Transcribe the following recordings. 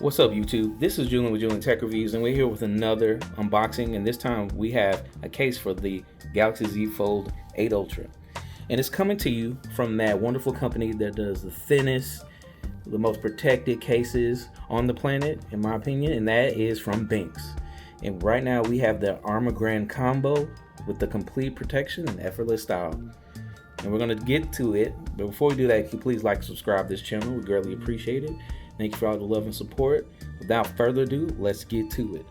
What's up, YouTube? This is Julian with Julian Tech Reviews, and we're here with another unboxing, and this time we have a case for the Galaxy ZFold 8 Ultra. And it's coming to you from that wonderful company that does the thinnest, the most protected cases on the planet, in my opinion, and that is from Binks. And right now we have the Armor Grand Combo with the complete protection and effortless style. And we're going to get to it, but before we do that, can you please like and subscribe to this channel? We greatly appreciate it. Thank you for all the love and support. Without further ado, let's get to it.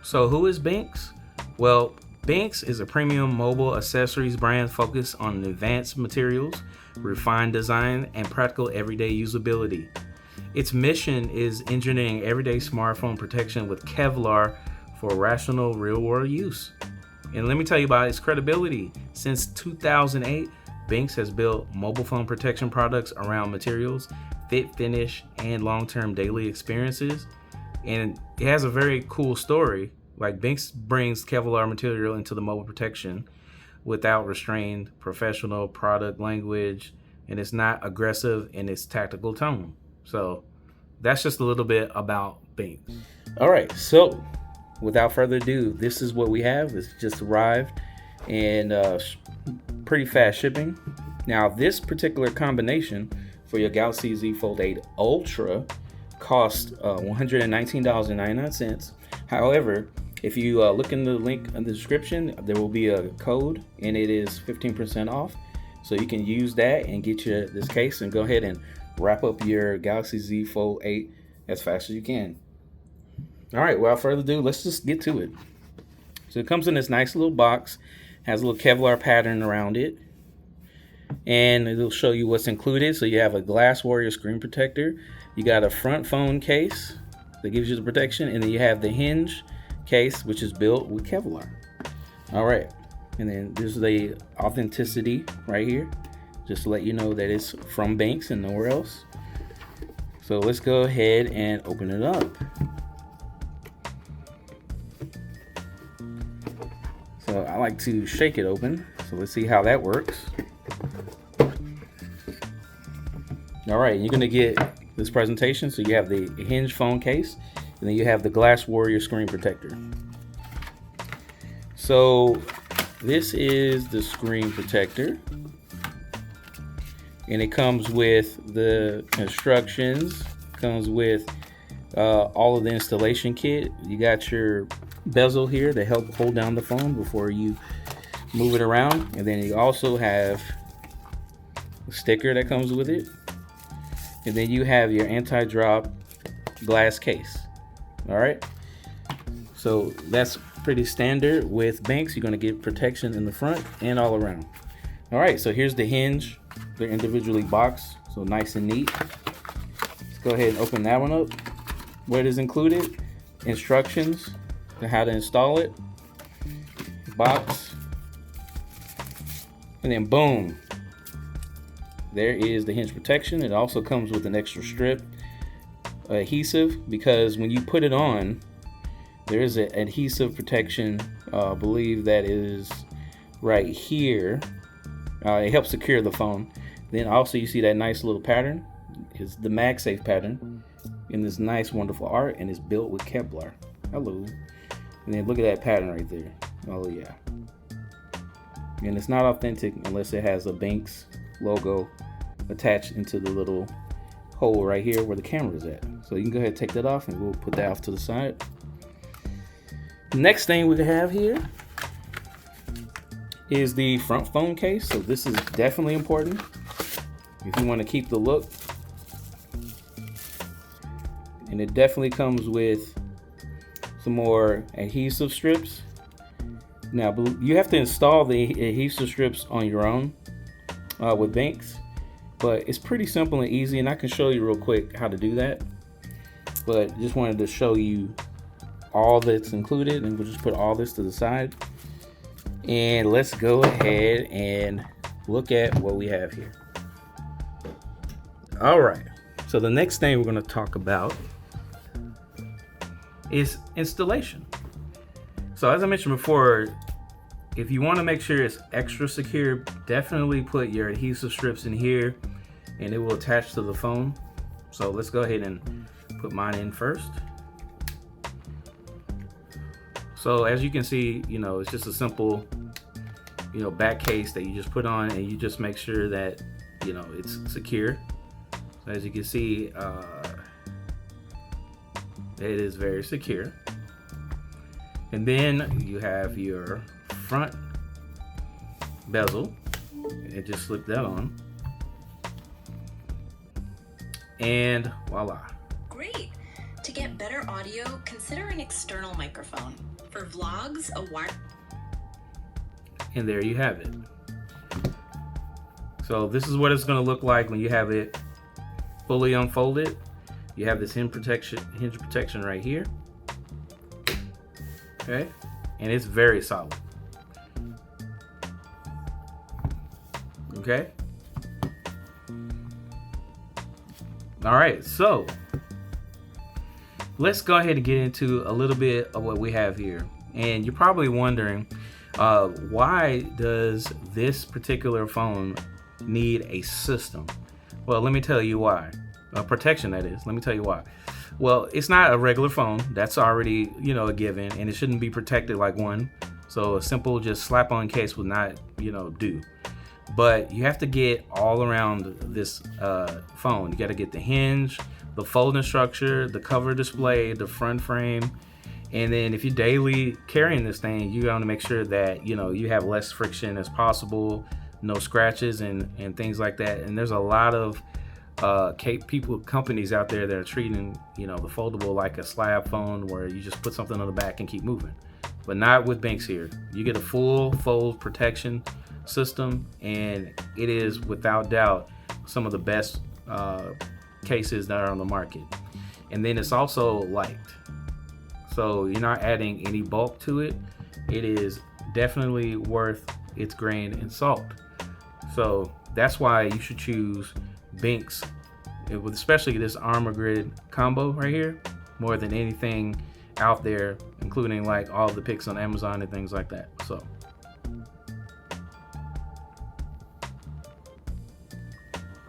So who is Binks? Well, Binks is a premium mobile accessories brand focused on advanced materials, refined design, and practical everyday usability. Its mission is engineering everyday smartphone protection with Kevlar for rational real-world use. And let me tell you about its credibility. Since 2008, Binks has built mobile phone protection products around materials, fit, finish, and long-term daily experiences. And it has a very cool story. Like, Binks brings Kevlar material into the mobile protection without restrained professional product language, and it's not aggressive in its tactical tone. So that's just a little bit about Binks. All right, so without further ado, this is what we have. It's just arrived, and pretty fast shipping. Now, this particular combination for your Galaxy ZFold 8 Ultra cost $119.99. However, if you look in the link in the description, there will be a code, and it is 15% off. So you can use that and get you this case and go ahead and wrap up your Galaxy ZFold 8 as fast as you can. All right, without further ado, let's just get to it. So it comes in this nice little box, has a little Kevlar pattern around it, and it'll show you what's included. So you have a Glass Warrior screen protector, you got a front phone case that gives you the protection, and then you have the hinge case, which is built with Kevlar. All right, and then there's the authenticity right here, just to let you know that it's from Binks and nowhere else. So let's go ahead and open it up. So I like to shake it open, so let's see how that works. All right, you're gonna get this presentation. So you have the hinge phone case, and then you have the Glass Warrior screen protector. So this is the screen protector, and it comes with the instructions, comes with all of the installation kit. You got your bezel here to help hold down the phone before you move it around, and then you also have a sticker that comes with it, and then you have your anti-drop glass case. All right, so that's pretty standard with Binks. You're going to get protection in the front and all around. All right, so here's the hinge. They're individually boxed, so nice and neat. Let's go ahead and open that one up. What is included: instructions on how to install it, box, and then boom, there is the hinge protection. It also comes with an extra strip adhesive, because when you put it on, there is an adhesive protection. I believe that is right here. It helps secure the phone. Then also you see that nice little pattern. It's the MagSafe pattern in this nice wonderful art, and it's built with Kevlar. Hello. And then look at that pattern right there. Oh yeah. And it's not authentic unless it has a Binks logo attached into the little hole right here where the camera is at. So you can go ahead and take that off, and we'll put that off to the side. Next thing we have here is the front phone case. So this is definitely important if you want to keep the look. And it definitely comes with some more adhesive strips. Now you have to install the adhesive strips on your own with Binks, but it's pretty simple and easy, and I can show you real quick how to do that. But just wanted to show you all that's included, and we'll just put all this to the side, and let's go ahead and look at what we have here. All right, so the next thing we're going to talk about is installation. So as I mentioned before, if you want to make sure it's extra secure, definitely put your adhesive strips in here, and it will attach to the phone. So let's go ahead and put mine in first. So as you can see, it's just a simple, back case that you just put on, and you just make sure that, it's secure. So as you can see, it is very secure. And then you have your front bezel, and just slip that on. And voila. Great. To get better audio, consider an external microphone. For vlogs, a wire. And there you have it. So this is what it's going to look like when you have it fully unfolded. You have this hinge protection right here. Okay, and it's very solid. Okay. All right, so let's go ahead and get into a little bit of what we have here. And you're probably wondering, why does this particular phone need a system? Well, let me tell you why. Protection, that is. Let me tell you why. Well, it's not a regular phone. That's already, a given, and it shouldn't be protected like one. So a simple just slap-on case would not, do. But you have to get all around this phone. You got to get the hinge, the folding structure, the cover display, the front frame. And then if you're daily carrying this thing, you want to make sure that, you have less friction as possible, no scratches and things like that. And there's a lot of companies out there that are treating, the foldable like a slab phone where you just put something on the back and keep moving. But not with Binks here. You get a full fold protection system, and it is without doubt some of the best cases that are on the market. And then it's also light, so you're not adding any bulk to it. It is definitely worth its grain in salt. So that's why you should choose Binks, especially this Armor Grand Combo right here, more than anything out there, including like all the picks on Amazon and things like that. So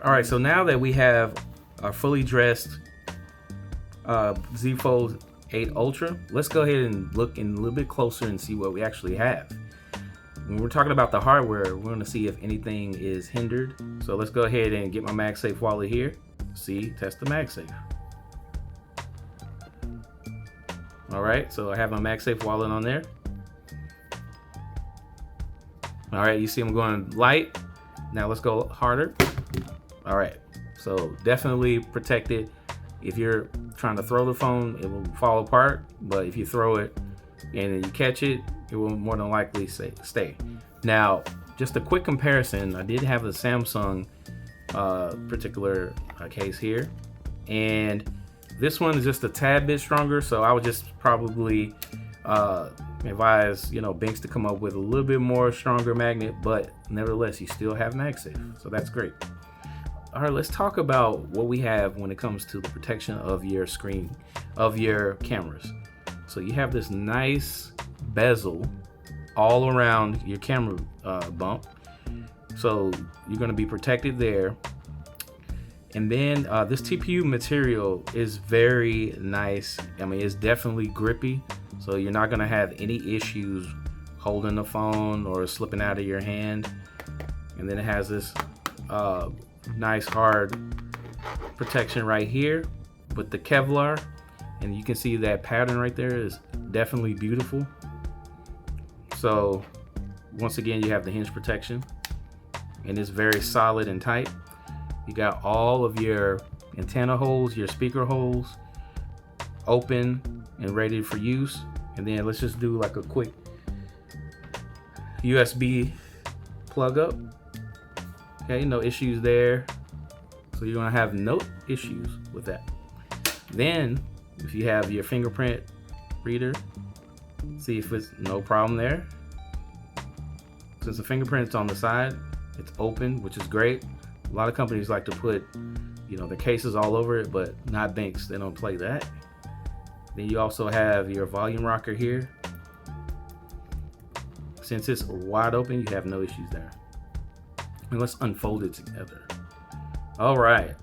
all right, so now that we have our fully dressed ZFold 8 Ultra, let's go ahead and look in a little bit closer and see what we actually have. When we're talking about the hardware, we're going to see if anything is hindered. So let's go ahead and get my MagSafe wallet here. Test the MagSafe. All right, so I have my MagSafe wallet on there. All right, you see I'm going light. Now let's go harder. All right, so definitely protected. If you're trying to throw the phone, it will fall apart. But if you throw it and then you catch it, it will more than likely stay. Now, just a quick comparison. I did have a Samsung particular case here, and this one is just a tad bit stronger. So I would just probably advise Binks to come up with a little bit more stronger magnet, but nevertheless, you still have MagSafe, so that's great. All right, let's talk about what we have when it comes to the protection of your screen, of your cameras. So you have this nice bezel all around your camera bump. So you're going to be protected there. And then this TPU material is very nice. I mean, it's definitely grippy. So you're not going to have any issues holding the phone or slipping out of your hand. And then it has this nice hard protection right here with the Kevlar, and you can see that pattern right there is definitely beautiful. So once again, you have the hinge protection, and it's very solid and tight. You got all of your antenna holes, your speaker holes open and ready for use. And then let's just do like a quick USB plug up. Okay, no issues there. So you're gonna have no issues with that. Then, if you have your fingerprint reader, see if it's no problem there. Since the fingerprint's on the side, it's open, which is great. A lot of companies like to put, their cases all over it, but not Binks. They don't play that. Then you also have your volume rocker here. Since it's wide open, you have no issues there. And let's unfold it together. All right,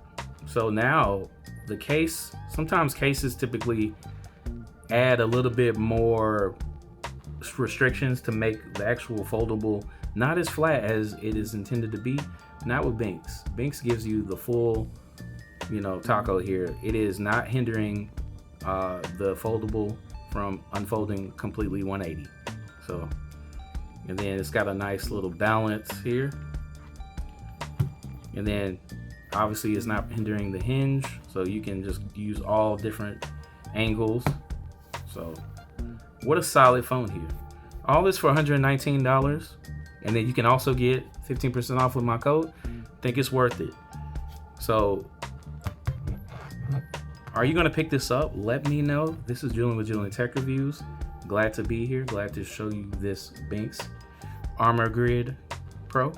So now the case, sometimes cases typically add a little bit more restrictions to make the actual foldable not as flat as it is intended to be. Not with Binks. Binks gives you the full, taco here. It is not hindering the foldable from unfolding completely 180. So, and then it's got a nice little balance here. And then obviously it's not hindering the hinge, so you can just use all different angles. So what a solid phone here. All this for $119, and then you can also get 15% off with my code. I think it's worth it. So are you gonna pick this up? Let me know. This is Julian with Julian Tech Reviews. Glad to be here. Glad to show you this Benks Armor Grid Pro.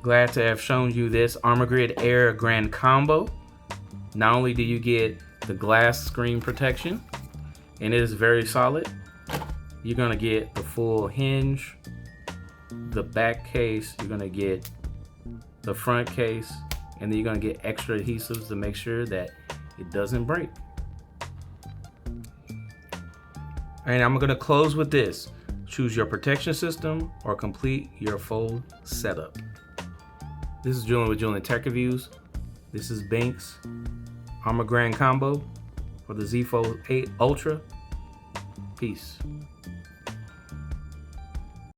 Glad to have shown you this Armor Grid Air Grand Combo. Not only do you get the glass screen protection, and it is very solid, you're gonna get the full hinge, the back case, you're gonna get the front case, and then you're gonna get extra adhesives to make sure that it doesn't break. And I'm gonna close with this. Choose your protection system or complete your fold setup. This is Julian with Julian Tech Reviews. This is Benks Armor Grand Combo for the ZFold 8 Ultra. Peace.